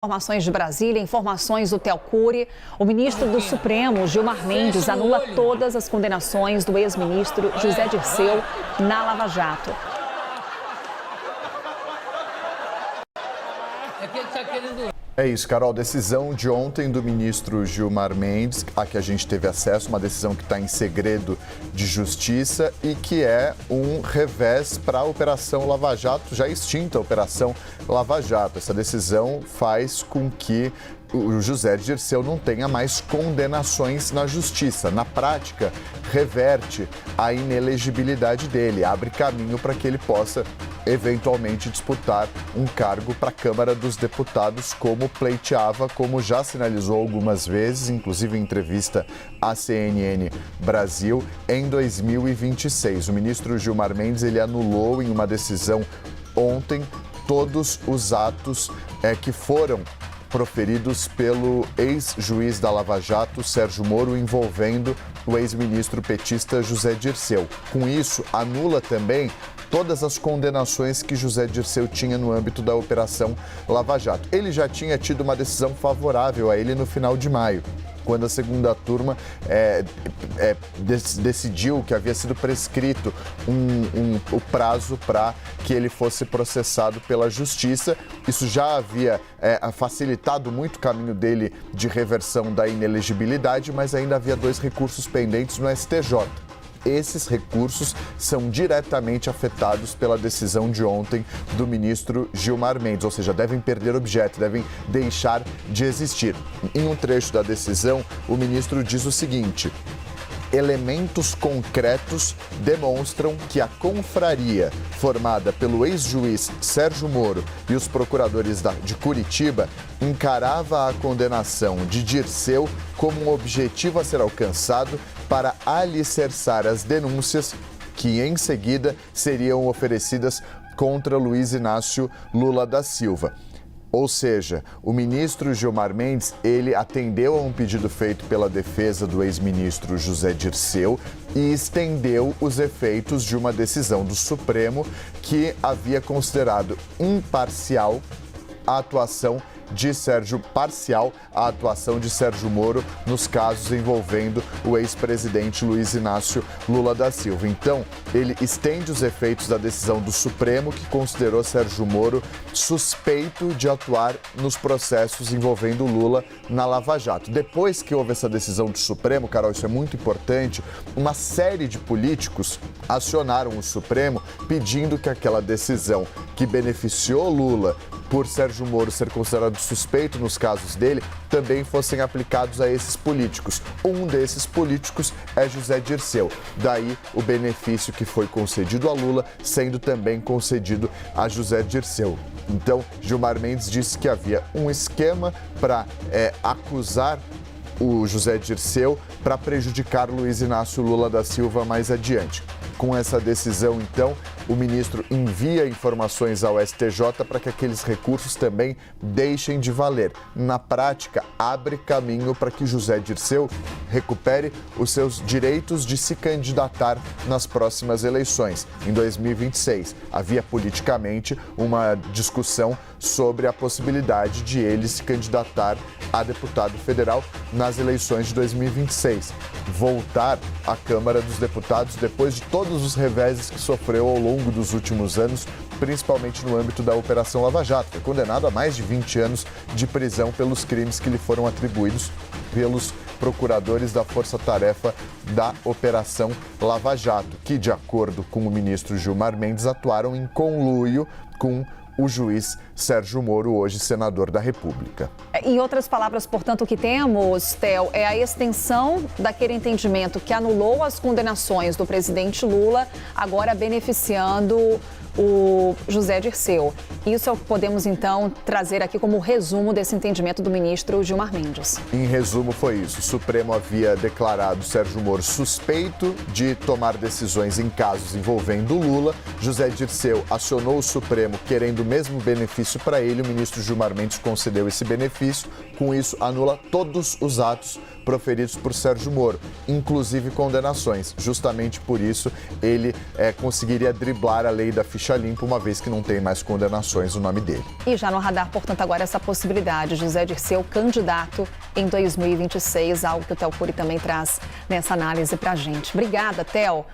Informações de Brasília, informações do Telcure. O ministro do Supremo, Gilmar Mendes, anula todas as condenações do ex-ministro José Dirceu na Lava Jato. É isso, Carol. Decisão de ontem do ministro Gilmar Mendes, a que a gente teve acesso, uma decisão que está em segredo de justiça e que é um revés para a Operação Lava Jato, já extinta a Operação Lava Jato. Essa decisão faz com que o José Dirceu não tenha mais condenações na justiça. Na prática, reverte a inelegibilidade dele, abre caminho para que ele possa eventualmente disputar um cargo para a Câmara dos Deputados, como pleiteava, como já sinalizou algumas vezes, inclusive em entrevista à CNN Brasil, em 2026. O ministro Gilmar Mendes, ele anulou em uma decisão ontem todos os atos que foram proferidos pelo ex-juiz da Lava Jato, Sérgio Moro, envolvendo o ex-ministro petista José Dirceu. Com isso, anula também todas as condenações que José Dirceu tinha no âmbito da Operação Lava Jato. Ele já tinha tido uma decisão favorável a ele no final de maio, quando a segunda turma decidiu que havia sido prescrito o prazo para que ele fosse processado pela justiça. Isso já havia facilitado muito o caminho dele de reversão da inelegibilidade, mas ainda havia 2 recursos pendentes no STJ. Esses recursos são diretamente afetados pela decisão de ontem do ministro Gilmar Mendes, ou seja, devem perder objeto, devem deixar de existir. Em um trecho da decisão, o ministro diz o seguinte: elementos concretos demonstram que a confraria formada pelo ex-juiz Sérgio Moro e os procuradores de Curitiba encarava a condenação de Dirceu como um objetivo a ser alcançado para alicerçar as denúncias que, em seguida, seriam oferecidas contra Luiz Inácio Lula da Silva. Ou seja, o ministro Gilmar Mendes, ele atendeu a um pedido feito pela defesa do ex-ministro José Dirceu e estendeu os efeitos de uma decisão do Supremo que havia considerado imparcial a atuação de Sérgio Moro nos casos envolvendo o ex-presidente Luiz Inácio Lula da Silva. Então, ele estende os efeitos da decisão do Supremo, que considerou Sérgio Moro suspeito de atuar nos processos envolvendo Lula na Lava Jato. Depois que houve essa decisão do Supremo, Carol, isso é muito importante, uma série de políticos acionaram o Supremo pedindo que aquela decisão que beneficiou Lula por Sérgio Moro ser considerado suspeito nos casos dele, também fossem aplicados a esses políticos. Um desses políticos é José Dirceu. Daí o benefício que foi concedido a Lula, sendo também concedido a José Dirceu. Então, Gilmar Mendes disse que havia um esquema para acusar o José Dirceu para prejudicar Luiz Inácio Lula da Silva mais adiante. Com essa decisão, então, o ministro envia informações ao STJ para que aqueles recursos também deixem de valer. Na prática, abre caminho para que José Dirceu recupere os seus direitos de se candidatar nas próximas eleições, em 2026. Havia politicamente uma discussão sobre a possibilidade de ele se candidatar a deputado federal nas eleições de 2026. Voltar à Câmara dos Deputados depois de todos os reveses que sofreu ao longo dos últimos anos, principalmente no âmbito da Operação Lava Jato. Foi condenado a mais de 20 anos de prisão pelos crimes que lhe foram atribuídos pelos procuradores da Força Tarefa da Operação Lava Jato, que, de acordo com o ministro Gilmar Mendes, atuaram em conluio com o juiz Sérgio Moro, hoje senador da República. Em outras palavras, portanto, o que temos, Theo, é a extensão daquele entendimento que anulou as condenações do presidente Lula, agora beneficiando o José Dirceu. Isso é o que podemos, então, trazer aqui como resumo desse entendimento do ministro Gilmar Mendes. Em resumo, foi isso. O Supremo havia declarado Sérgio Moro suspeito de tomar decisões em casos envolvendo Lula. José Dirceu acionou o Supremo querendo mesmo benefício para ele, o ministro Gilmar Mendes concedeu esse benefício. Com isso, anula todos os atos proferidos por Sérgio Moro, inclusive condenações. Justamente por isso, ele conseguiria driblar a lei da ficha limpa, uma vez que não tem mais condenações no nome dele. E já no radar, portanto, agora essa possibilidade de José Dirceu candidato em 2026, algo que o Theo Cury também traz nessa análise para a gente. Obrigada, Theo.